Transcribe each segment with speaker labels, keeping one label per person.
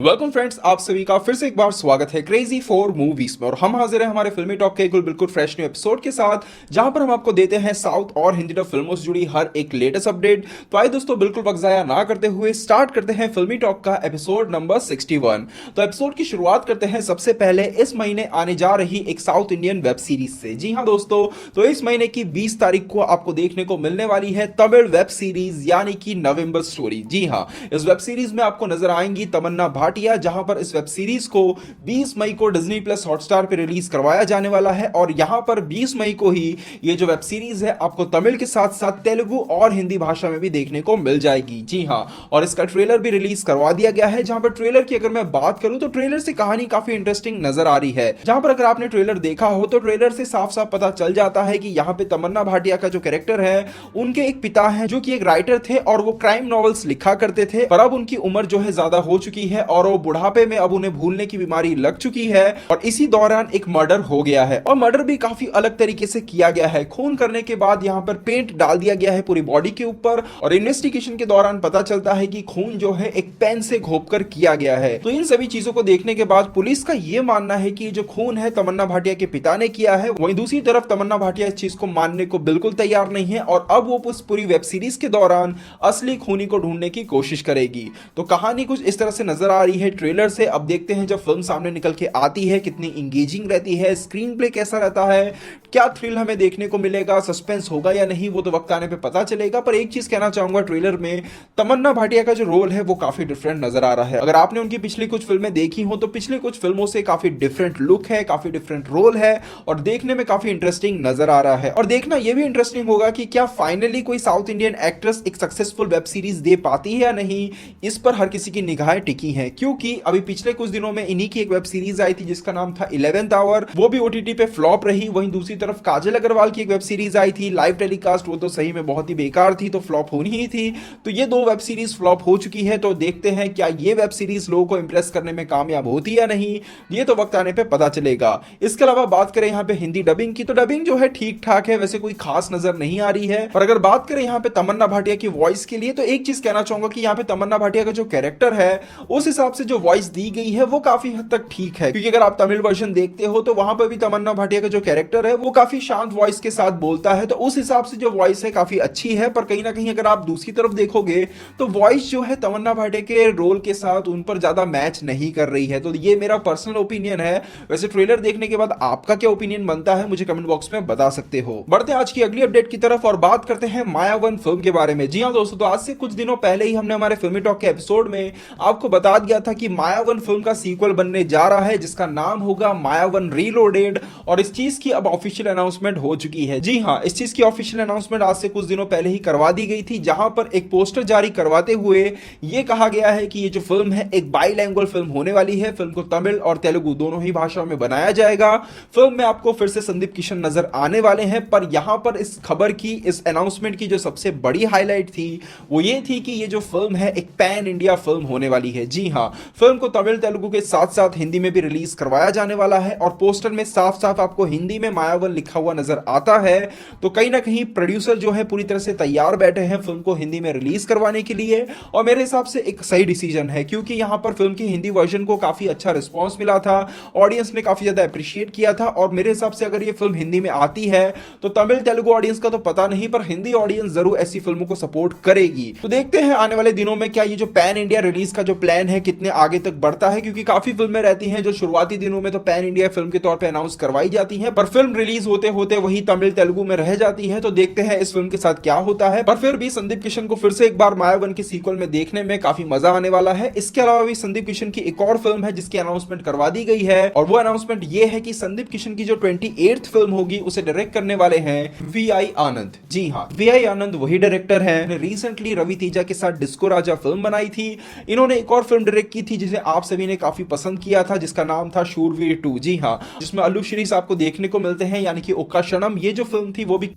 Speaker 1: Welcome friends, आप सभी का फिर से एक बार स्वागत है क्रेजी फॉर मूवीज में। और हम हाजिर हैं हमारे फिल्मी टॉक के बिल्कुल फ्रेश न्यू एपिसोड के साथ, जहां पर हम आपको देते हैं साउथ और हिंदी डब फिल्मों से जुड़ी हर एक लेटेस्ट अपडेट। तो आइए दोस्तों, बिल्कुल वक्त जाया ना करते हुए स्टार्ट करते हैं फिल्मी टॉक का एपिसोड नंबर 61। तो एपिसोड की शुरुआत करते हैं सबसे पहले इस महीने आने जा रही एक साउथ इंडियन वेब सीरीज से। जी हाँ दोस्तों, तो इस महीने की 20 तारीख को आपको देखने को मिलने वाली है तमिल वेब सीरीज यानी कि नवंबर स्टोरी। जी हाँ, इस वेब सीरीज में आपको नजर आएंगी तमन्ना भाटिया, जहां पर इस वेब सीरीज को 20 मई को डिज्नी प्लस हॉटस्टार पे रिलीज करवाया जाने वाला है। और यहां पर 20 मई को ही ये जो वेब सीरीज है आपको तमिल के साथ साथ तेलुगु और हिंदी भाषा में भी देखने को मिल जाएगी। जी हां, और इसका ट्रेलर भी रिलीज करवा दिया गया है। जहां पर ट्रेलर की अगर मैं बात करूं तो ट्रेलर से कहानी काफी इंटरेस्टिंग नजर आ रही है। जहां पर अगर आपने ट्रेलर देखा हो तो ट्रेलर से साफ साफ पता चल जाता है कि यहां पे तमन्ना भाटिया का जो कैरेक्टर है, उनके एक पिता हैं जो कि एक राइटर थे और वो क्राइम नॉवेल्स लिखा करते थे। पर अब उनकी उम्र जो है ज्यादा हो चुकी है और वो बुढ़ापे में अब उन्हें भूलने की बीमारी लग चुकी है। और इसी दौरान एक मर्डर हो गया है और मर्डर भी काफी अलग तरीके से किया गया है। खून करने के बाद यहाँ पर पेंट डाल दिया गया है पूरी बॉडी के ऊपर। और इन्वेस्टिगेशन के दौरान पता चलता है कि खून जो है एक पेन से घोंपकर किया गया है। तो इन सभी चीजों को देखने के बाद पुलिस का यह मानना है कि जो खून है तमन्ना भाटिया के पिता ने किया है। वहीं दूसरी तरफ तमन्ना भाटिया इस चीज को मानने को बिल्कुल तैयार नहीं है और अब वो उस पूरी वेब सीरीज के दौरान असली खूनी को ढूंढने की कोशिश करेगी। तो कहानी कुछ इस तरह से नजर आ रही है ट्रेलर से। अब देखते हैं जब फिल्म सामने निकल के आती है कितनी इंगेजिंग रहती है, स्क्रीन प्ले कैसा रहता है, क्या थ्रिल हमें देखने को मिलेगा, सस्पेंस होगा या नहीं, वो तो वक्त आने पे पता चलेगा। पर एक चीज कहना चाहूंगा, ट्रेलर में तमन्ना भाटिया का जो रोल है वो काफी डिफरेंट नजर आ रहा है। अगर आपने उनकी पिछली कुछ फिल्में देखी हो तो पिछली कुछ फिल्मों से काफी डिफरेंट लुक है, काफी डिफरेंट रोल है और देखने में काफी इंटरेस्टिंग नजर आ रहा है। और देखना यह भी इंटरेस्टिंग होगा कि क्या फाइनली कोई साउथ इंडियन एक्ट्रेस एक सक्सेसफुल वेब सीरीज दे पाती है या नहीं, इस पर हर किसी की निगाहें टिकी हैं। क्योंकि अभी पिछले कुछ दिनों में इन्हीं की एक वेब सीरीज आई थी जिसका नाम था 11th आवर, वो भी ओटीटी पे फ्लॉप रही। वहीं दूसरी तरफ काजल अग्रवाल की एक वेब सीरीज आई थी लाइव टेलीकास्ट, वो तो सही में बहुत ही बेकार थी, तो फ्लॉप होनी ही थी। तो ये दो वेब सीरीज फ्लॉप हो चुकी है। तो देखते हैं क्या ये वेब सीरीज लोगों को इंप्रेस करने में कामयाब होती या नहीं, ये तो वक्त आने पे पता चलेगा। इसके अलावा बात करें यहाँ पे हिंदी डबिंग की, तो डबिंग जो है ठीक ठाक है, वैसे कोई खास नजर नहीं आ रही है। और अगर बात करें यहाँ पे तमन्ना भाटिया की वॉइस के लिए, तो एक चीज कहना चाहूंगा कि यहाँ पे तमन्ना भाटिया का जो कैरेक्टर है उस हिसाब से जो वॉइस दी गई है वो काफी हद तक ठीक है। क्योंकि अगर आप तमिल वर्जन देखते हो तो वहां पर भी तमन्ना भाटिया का जो कैरेक्टर है वो काफी शांत वॉइस के साथ बोलता है, तो उस हिसाब से जो वॉइस है काफी अच्छी है। पर कहीं ना कहीं अगर आप दूसरी तरफ देखोगे तो वॉइस जो है तमन्ना भाटिया के रोल के साथ उन पर ज्यादा मैच नहीं कर रही है। तो ये मेरा पर्सनल ओपिनियन है। वैसे ट्रेलर देखने के बाद आपका क्या ओपिनियन बनता है मुझे कमेंट बॉक्स में बता सकते हो। बढ़ते हैं आज की अगली अपडेट की तरफ और बात करते हैं मायावन फिल्म के बारे में। जी हाँ दोस्तों, तो आज से कुछ दिनों पहले ही हमने हमारे फिल्मी टॉक के एपिसोड में आपको बता दिया था कि मायावन फिल्म का सीक्वल बनने जा रहा है जिसका नाम होगा मायावन रीलोडेड। और इस चीज की अब ऑफिशियल अनाउंसमेंट हो चुकी है। जी हाँ, इस चीज की ऑफिशियल अनाउंसमेंट आज से कुछ दिनों पहले ही करवा दी गई थी, जहां पर एक पोस्टर जारी करवाते हुए यह कहा गया है कि ये जो फिल्म है एक बाईलैंग्वेज फिल्म होने वाली है। फिल्म को तमिल और तेलुगु दोनों ही भाषाओं में बनाया जाएगा। फिल्म में आपको फिर से संदीप किशन नजर आने वाले हैं। पर यहां पर इस खबर की, इस अनाउंसमेंट की जो सबसे बड़ी हाईलाइट थी वो ये थी कि ये जो फिल्म है एक पैन इंडिया फिल्म होने वाली है। जी हाँ, फिल्म को तमिल तेलुगु के साथ साथ हिंदी में भी रिलीज करवाया जाने वाला है। और पोस्टर में साफ साफ आपको हिंदी में मायावन लिखा हुआ नजर आता है। तो कहीं ना कहीं प्रोड्यूसर जो है पूरी तरह से तैयार बैठे हैं फिल्म को हिंदी में रिलीज करवाने के लिए। और मेरे हिसाब से एक सही डिसीजन है, क्योंकि यहां पर फिल्म की हिंदी वर्जन को काफी अच्छा रिस्पॉन्स मिला था, ऑडियंस ने काफी ज्यादा अप्रिशिएट किया था। और मेरे हिसाब से अगर ये फिल्म हिंदी में आती है तो तमिल तेलुगु ऑडियंस का तो पता नहीं, पर हिंदी ऑडियंस जरूर ऐसी फिल्मों को सपोर्ट करेगी। तो देखते हैं आने वाले दिनों में क्या ये जो पैन इंडिया रिलीज का जो प्लान है कितने आगे तक बढ़ता है। क्योंकि काफी फिल्में रहती हैं जो शुरुआती दिनों में तो पैन इंडिया फिल्म के तौर पे अनाउंस करवाई जाती हैं, पर फिल्म रिलीज होते होते वही तमिल तेलुगु में रह जाती है। तो देखते हैं इस फिल्म के साथ क्या होता है। पर फिर भी संदीप किशन को फिर से एक बार मायावन के सीक्वल में देखने में काफी मजा आने वाला है। इसके अलावा भी संदीप किशन की एक और फिल्म है जिसकी अनाउंसमेंट करवा दी गई है। और वो अनाउंसमेंट ये है कि संदीप किशन की जो 28th फिल्म होगी उसे डायरेक्ट करने वाले हैं वी.आई. आनंद। जी हाँ, वी.आई. आनंद वही डायरेक्टर हैं रिसेंटली रवि तेजा के साथ डिस्को राजा फिल्म बनाई थी। इन्होंने एक और फिल्म डायरेक्ट की थी जिसे आप सभी ने काफी पसंद किया था, जिसका नाम था शूरवीर 2। जी हाँ, जिसमें अल्लू शिरीफ आपको देखने को मिलते हैं, यानी कि ओक्का शनम। ये जो फिल्म थी वो भी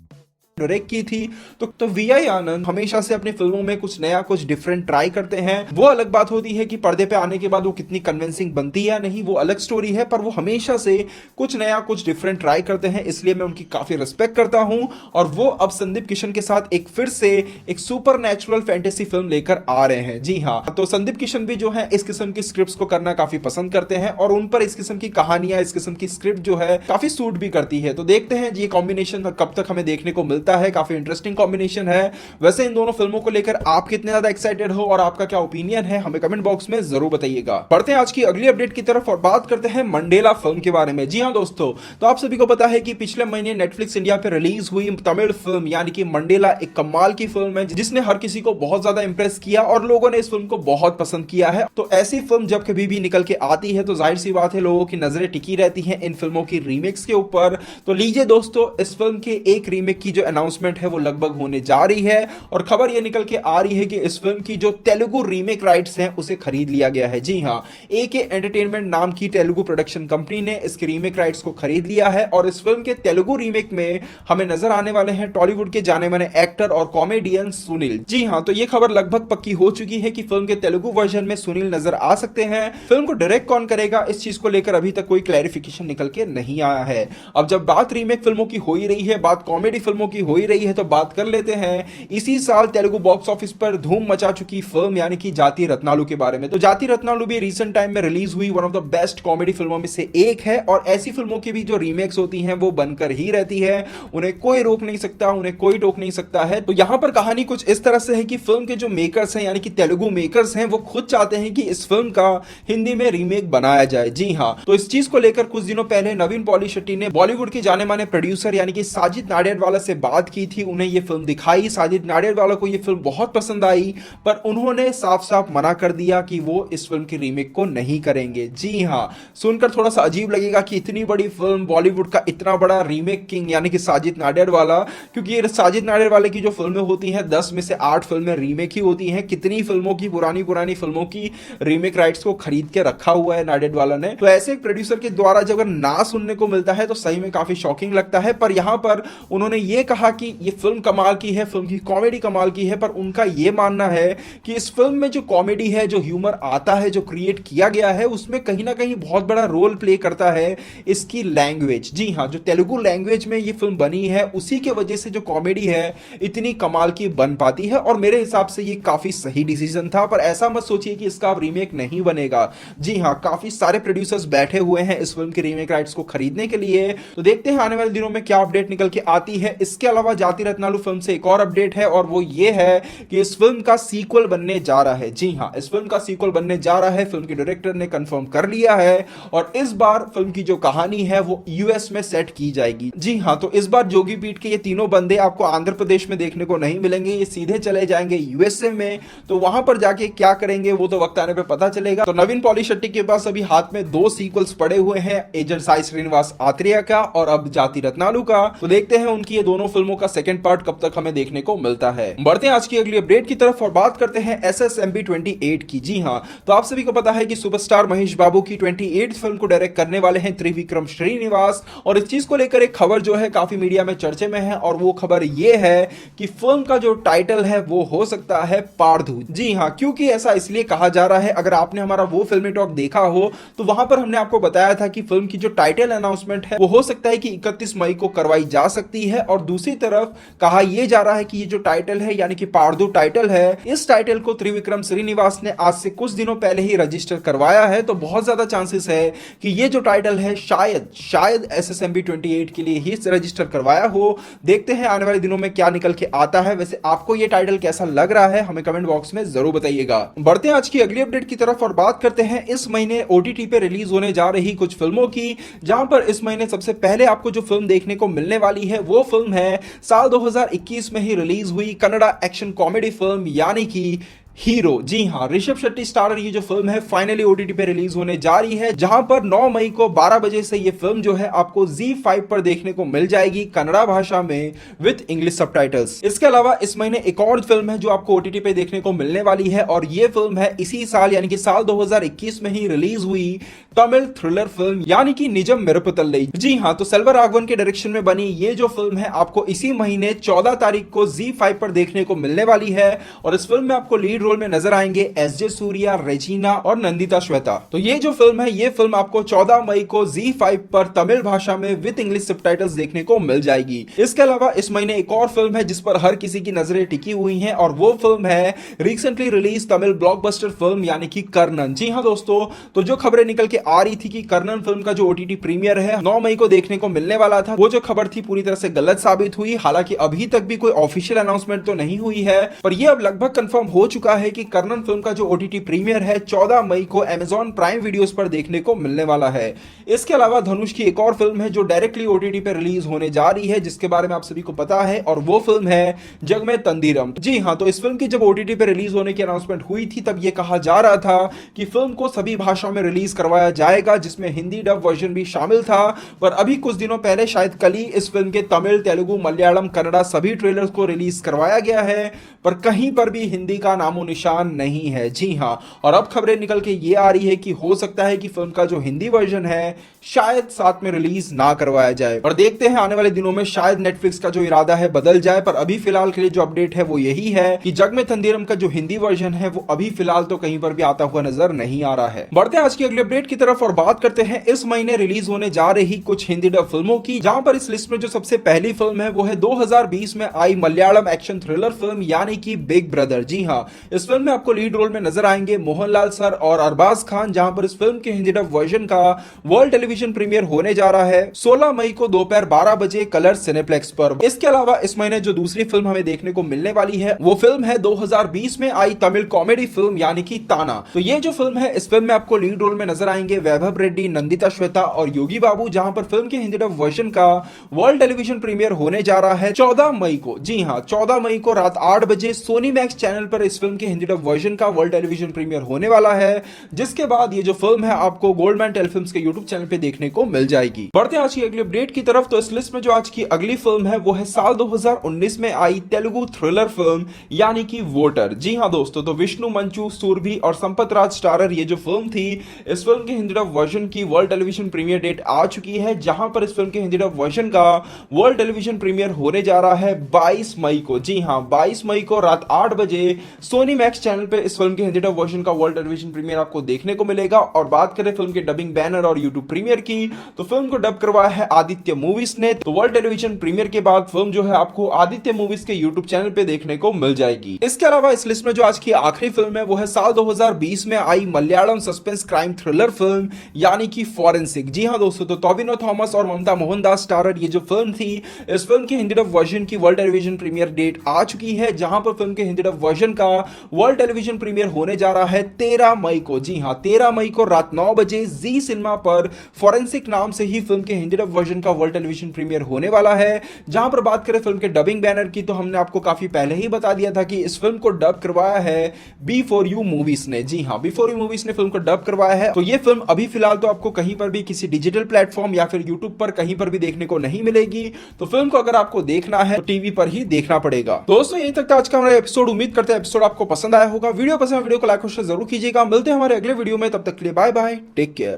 Speaker 1: डायरेक्ट की थी। तो वीआई आनंद हमेशा से अपनी फिल्मों में कुछ नया कुछ डिफरेंट ट्राई करते हैं। वो अलग बात होती है कि पर्दे पे आने के बाद वो कितनी कन्विंसिंग बनती है या नहीं, वो अलग स्टोरी है, पर वो हमेशा से कुछ नया कुछ डिफरेंट ट्राई करते हैं, इसलिए मैं उनकी काफी रिस्पेक्ट करता हूं। और वो अब संदीप किशन के साथ एक फिर से एक सुपर नेचुरल फैंटेसी फिल्म लेकर आ रहे हैं। जी हाँ, तो संदीप किशन भी जो है इस किस्म की स्क्रिप्ट्स को करना काफी पसंद करते हैं और उन पर इस किस्म की कहानियां, इस किस्म की स्क्रिप्ट जो है काफी सूट भी करती है। तो देखते हैं ये कॉम्बिनेशन कब तक हमें देखने को मिलता है। काफी इंटरेस्टिंग कॉम्बिनेशन है। वैसे इन दोनों फिल्मों को लेकर आप कितने ज्यादा एक्साइटेड हो और आपका क्या ओपिनियन है, हमें कमेंट बॉक्स में जरूर बताइएगा। बढ़ते हैं आज की अगली अपडेट की तरफ और बात करते हैं मंडेला फिल्म के बारे में। जी हाँ दोस्तों, तो आप सभी को पता है कि पिछले महीने नेटफ्लिक्स इंडिया पे रिलीज हुई तमिल फिल्म यानी कि मंडेला एक कमाल की फिल्म है जिसने हर किसी को बहुत ज्यादा इंप्रेस किया और लोगों ने इस फिल्म को बहुत पसंद किया है। तो ऐसी फिल्म जब कभी भी निकल के आती है तो जाहिर सी बात है लोगों की नजरें टिकी रहती हैं इन फिल्मों की रीमेक्स के ऊपर। तो लीजिए दोस्तों, इस फिल्म के एक रीमेक की जो अनाउंसमेंट है वो लगभग होने जा रही है और खबर ये निकल के आ रही है कि इस फिल्म की जो तेलुगु रीमेक राइट्स हैं उसे खरीद लिया गया है। जी हां, एके एंटरटेनमेंट नाम की तेलुगु प्रोडक्शन कंपनी ने इसके रीमेक राइट्स को खरीद लिया है और इस फिल्म के तेलुगु रीमेक में हमें नजर आने वाले हैं टॉलीवुड के जाने माने एक्टर और कॉमेडियन सुनील। जी हां, तो ये खबर लगभग पक्की हो चुकी है कि फिल्म के तेलुगु वर्जन में सुनील नजर आ सकते हैं। फिल्म को डायरेक्ट कौन करेगा, इस चीज को लेकर अभी तक कोई क्लैरिफिकेशन निकल के नहीं आया है। अब जब बात रीमेक फिल्मों की हो ही रही है, बात कॉमेडी फिल्मों की हो ही रही है, तो बात कर लेते हैं इसी साल तेलुगु बॉक्स ऑफिस पर धूम मचा चुकी फिल्म यानी कि जाति रत्नालु के बारे में। तो जाति रत्नालु भी रिसेंट टाइम में रिलीज हुई one of the best comedy फिल्मों में से एक है और ऐसी फिल्मों की भी जो रीमेक्स होती हैं वो बनकर ही रहती है, उन्हें कोई रोक नहीं सकता, उन्हें कोई टोक नहीं सकता है। तो यहां पर कहानी कुछ इस तरह से है कि फिल्म के जो मेकर्स हैं यानी कि तेलुगु मेकर्स हैं वो खुद चाहते हैं कि इस फिल्म का हिंदी में रीमेक बनाया जाए। जी हां, तो इस चीज को लेकर कुछ दिनों पहले नवीन पॉली शेट्टी ने बॉलीवुड के जाने माने प्रोड्यूसर यानी कि साजिद नाडियाडवाला से बात की थी, उन्हें यह फिल्म दिखाई। साजिद नाडियाडवाला को यह फिल्म बहुत पसंद आई पर उन्होंने साफ साफ मना कर दिया कि वो इस फिल्म की रीमेक को नहीं करेंगे। जी हां, सुनकर थोड़ा सा अजीब लगेगा कि इतनी बड़ी फिल्म, बॉलीवुड का इतना बड़ा रीमेक किंग यानी कि साजिद नाडियाडवाला, क्योंकि ये साजिद नाडियाडवाला की जो फिल्में होती हैं 10 में से 8 फिल्में रीमेक ही होती हैं। कितनी फिल्मों की, पुरानी पुरानी फिल्मों की रीमेक राइट्स को खरीद के रखा हुआ है नाडियाडवाला ने। तो ऐसे एक प्रोड्यूसर के द्वारा जब अगर ना सुनने को मिलता है तो सही में काफी शॉकिंग लगता है। पर यहां पर उन्होंने ये कहा कि ये फिल्म कमाल की है, फिल्म की कॉमेडी कमाल की है, पर उनका ये मानना है कि इस फिल्म में जो कॉमेडी है, जो ह्यूमर आता है, जो क्रिएट किया गया है, उसमें कहीं ना कहीं बहुत बड़ा रोल प्ले करता है इसकी लैंग्वेज। जी हां, जो तेलुगु लैंग्वेज में ये फिल्म बनी है उसी के वजह से जो कॉमेडी है इतनी कमाल की बन पाती है और मेरे हिसाब से ये काफी सही डिसीजन था। पर ऐसा मत सोचिए कि इसका रीमेक नहीं बनेगा। जी हां, काफी सारे प्रोड्यूसर्स बैठे हुए हैं इस फिल्म के रीमेक राइट्स को खरीदने के लिए। तो देखते हैं आने वाले दिनों में क्या अपडेट निकल के आती है। इसके अलावा जाति रत्नालु फिल्म से एक और अपडेट है और वो ये है कि इस फिल्म का सीक्वल बनने जा रहा है। जी हां, इस फिल्म का सीक्वल बनने जा रहा है, फिल्म के डायरेक्टर ने कंफर्म कर लिया है और इस बार फिल्म की जो कहानी है वो यूएस में सेट की जाएगी। जी हां, तो इस बार जोगी पीठ के ये तीनों बंदे आपको आंध्र प्रदेश में देखने को नहीं मिलेंगे, ये सीधे चले जाएंगे यूएसए में। तो वहां पर जाके क्या करेंगे वो तो वक्त आने पे पता चलेगा। तो नवीन पॉली शेट्टी के पास अभी हाथ में 2 सीक्वल्स पड़े हुए हैं, एजेंट साई श्रीनिवास आत्रेय का और अब जाति रत्नालु का। तो देखते हैं उनकी ये दोनों फिल्मों का सेकंड पार्ट कब तक हमें देखने को मिलता है। बढ़ते हैं आज की अगली अपडेट की तरफ और बात करते हैं SSMB 28 की। जी हां, तो आप सभी को पता है कि सुपरस्टार महेश बाबू की 28 फिल्म को डायरेक्ट करने वाले हैं त्रिविक्रम श्रीनिवास और इस चीज को लेकर एक खबर जो है काफी मीडिया में चर्चे में है और वो खबर ये है कि फिल्म का जो टाइटल है वो हो सकता है पारधू। जी हां, क्योंकि ऐसा इसलिए कहा जा रहा है, अगर आपने हमारा वो फिल्मी टॉक देखा हो तो वहां पर हमने आपको बताया था कि फिल्म की जो टाइटल अनाउंसमेंट है वो हो सकता है कि 31 मई को करवाई जा सकती है और दूसरी तरफ कहा यह जा रहा है कि ये जो टाइटल है यानी कि पारधू टाइटल है, इस टाइटल को त्रिविक्रम श्रीनिवास ने आज से कुछ दिनों पहले ही रजिस्टर करवाया है। तो बहुत ज्यादा चांसेस है कि ये जो टाइटल है शायद SSMB 28 के लिए ही रजिस्टर करवाया हो। देखते हैं आने वाले दिनों में क्या निकल के आता है। वैसे आपको ये टाइटल कैसा लग रहा है हमें कमेंट बॉक्स में जरूर बताइएगा। बढ़ते हैं आज की अगली अपडेट की तरफ और बात करते हैं इस महीने OTT पे रिलीज होने जा रही कुछ फिल्मों की, जहां पर इस महीने सबसे पहले आपको जो फिल्म देखने को मिलने वाली है वो फिल्म है साल 2021 में ही रिलीज हुई कन्नड़ा एक्शन कॉमेडी फिल्म यानी कि हीरो। जी हाँ, ऋषभ शेट्टी स्टारर ये जो फिल्म है फाइनली ओटीटी पे रिलीज होने जा रही है, जहां पर 9 मई को 12 बजे से ये फिल्म जो है आपको ZEE5 पर देखने को मिल जाएगी कन्नड़ा भाषा में विद इंग्लिश सबटाइटल्स। इसके अलावा इस महीने एक और फिल्म है जो आपको ओटीटी पे देखने को मिलने वाली है, और ये फिल्म है इसी साल यानी कि साल 2021 में ही रिलीज हुई तमिल थ्रिलर फिल्म यानी कि निजम मिरुपतल्लई। जी हाँ, तो सेल्वराघवन के डायरेक्शन में बनी ये जो फिल्म है आपको इसी महीने 14 तारीख को ZEE5 पर देखने को मिलने वाली है, और इस फिल्म में आपको लीड रोल में नजर आएंगे एसजे सूर्या, रेजिना और नंदिता श्वेता। तो ये जो फिल्म है ये फिल्म आपको 14 मई को ZEE5 पर तमिल भाषा में विद इंग्लिश सबटाइटल्स देखने को मिल जाएगी। इसके अलावा इस महीने एक और फिल्म है जिस पर हर किसी की नजरें टिकी हुई हैं, और वो फिल्म है recently release Tamil blockbuster film यानी कि कर्णन। जी हाँ दोस्तों, तो जो खबरें निकल के आ रही थी कि कर्णन फिल्म का जो ओटीटी प्रीमियर है 9 मई को देखने को मिलने वाला था, वो जो खबर थी पूरी तरह से गलत साबित हुई। हालांकि अभी तक भी कोई ऑफिशियल अनाउंसमेंट तो नहीं हुई है, पर यह अब लगभग कंफर्म हो चुका है कि कर्णन फिल्म का जो ओटीटी प्रीमियर है 14 मई को Amazon प्राइम वीडियोस पर देखने को मिलने वाला है। इसके अलावा धनुष की एक और फिल्म है जो डायरेक्टली ओटीटी पर रिलीज होने जा रही है, जिसके बारे में आप सभी को पता है, और वो फिल्म है जगमे तंदीरम। जी हाँ, तो इस फिल्म की जब ओटीटी पर रिलीज होने की अनाउंसमेंट हुई थी तब यह कहा जा रहा था कि फिल्म को सभी भाषाओं में रिलीज करवाया जाएगा, जिसमें हिंदी डब वर्जन भी शामिल था। पर अभी कुछ दिनों पहले शायद कल ही इस फिल्म के तमिल, तेलुगु, मलयालम, कन्नड़ा सभी ट्रेलर्स को रिलीज करवाया गया है, पर कहीं पर भी हिंदी का नामो निशान नहीं है। जी हाँ, और अब खबरें निकल के ये आ रही है कि हो सकता है कि फिल्म का जो हिंदी वर्जन है शायद साथ में रिलीज ना करवाया जाए, और देखते हैं आने वाले दिनों में शायद नेटफ्लिक्स का जो इरादा है बदल जाए। पर अभी फिलहाल के लिए जो अपडेट है वो यही है कि जगमे तंदीरम का जो हिंदी वर्जन है वो अभी फिलहाल तो कहीं पर भी आता हुआ नजर नहीं आ रहा है। बढ़ते हैं आज की अगले अपडेट की तरफ और बात करते हैं इस महीने रिलीज होने जा रही कुछ हिंदी डब फिल्मों की, जहां पर इस लिस्ट में जो सबसे पहली फिल्म है वो है 2020 में आई मलयालम एक्शन थ्रिलर फिल्म यानी कि बिग ब्रदर। जी हाँ, इस फिल्म में आपको लीड रोल में नजर आएंगे मोहनलाल सर और अरबाज खान, जहां पर इस फिल्म के हिंदी डब वर्जन का वर्ल्ड टेलीविजन प्रीमियर होने जा रहा है 16 मई को दोपहर 12 बजे कलर सिनेप्लेक्स पर। इसके अलावा इस महीने जो दूसरी फिल्म हमें देखने को मिलने वाली है वो फिल्म है 2020 में आई तमिल कॉमेडी फिल्म यानी कि ताना। तो ये जो फिल्म है इस फिल्म में आपको लीड रोल में नजर आएंगे वैभव रेड्डी, नंदिता श्वेता और योगी बाबू, जहां पर फिल्म के हिंदी डब वर्जन का वर्ल्ड टेलीविजन प्रीमियर होने जा रहा है 14 मई को। जी हाँ, 14 मई को रात 8 बजे सोनी मैक्स चैनल पर इस फिल्म के हिंदी डब वर्जन का वर्ल्ड टेलीविजन प्रीमियर होने वाला है, जिसके बाद ये जो फिल्म है आपको गोल्डमैन टेलीफिल्म्स के यूट्यूब चैनल पे देखने को मिल जाएगी। बढ़ते हैं आज की अगली अपडेट की तरफ। तो इस लिस्ट में जो आज की अगली फिल्म है वो है साल 2019 में आई तेलुगु थ्रिलर फिल्म यानी कि वोटर। जी हाँ दोस्तों, तो विष्णु मंचू, सुरभि और संपत राज स्टारर ये जो फिल्म थी, इस फिल्म के हिंदी डब वर्जन की वर्ल्ड टेलीविजन प्रीमियर डेट आ चुकी है, जहां पर इस फिल्म के हिंदी डब वर्जन का वर्ल्ड टेलीविजन प्रीमियर होने जा रहा है 22 मई को। जी हाँ, 22 मई को रात 8 बजे सोनी मैक्स चैनल पे इस फिल्म के हिंदी डब वर्जन का वर्ल्ड टेलीविजन प्रीमियर आपको देखने को मिलेगा। और बात करें फिल्म के डबिंग बैनर और यूट्यूब प्रीमियर की, तो फिल्म को डब करवाया है आदित्य मूवीज ने। तो वर्ल्ड टेलीविजन प्रीमियर के बाद फिल्म जो है आपको आदित्य मूवीज के यूट्यूब चैनल पे देखने को मिल जाएगी। इसके अलावा इस लिस्ट में जो आज की आखिरी फिल्म है वो है साल 2020 में आई Malayalam suspense crime thriller film यानी कि फॉरेंसिक। जी हाँ दोस्तों, तो टोबिनो थॉमस और ममता मोहनदास स्टारर ये जो फिल्म थी, इस फिल्म के हिंदी डब वर्जन की वर्ल्ड टेलीविजन प्रीमियर डेट आ चुकी है, जहां पर फिल्म के हिंदी डब वर्जन का वर्ल्ड टेलीविजन प्रीमियर होने जा रहा है 13 मई को। जी हाँ, 13 मई को रात 9 बजे जी सिनेमा पर फॉरेंसिक नाम से ही फिल्म के हिंदी डब वर्जन का वर्ल्ड टेलीविजन प्रीमियर होने वाला है। जहां पर बात करें फिल्म के डबिंग बैनर की, तो हमने आपको काफी पहले ही बता दिया था कि इस फिल्म को डब करवाया है बी4यू मूवीज ने। जी हाँ, बी4यू मूवीज ने फिल्म को डब करवाया है। तो ये फिल्म अभी फिलहाल तो आपको कहीं पर भी किसी डिजिटल प्लेटफॉर्म या फिर यूट्यूब पर कहीं पर भी देखने को नहीं मिलेगी। तो फिल्म को अगर आपको देखना है तो टीवी पर ही देखना पड़ेगा। दोस्तों, यहीं तक था आज का हमारा एपिसोड। उम्मीद करते हैं एपिसोड आपको पसंद आया होगा। वीडियो पसंद, वीडियो को लाइक और शेयर जरूर कीजिएगा। मिलते हैं हमारे अगले वीडियो में, तब तक के लिए बाय बाय, टेक केयर।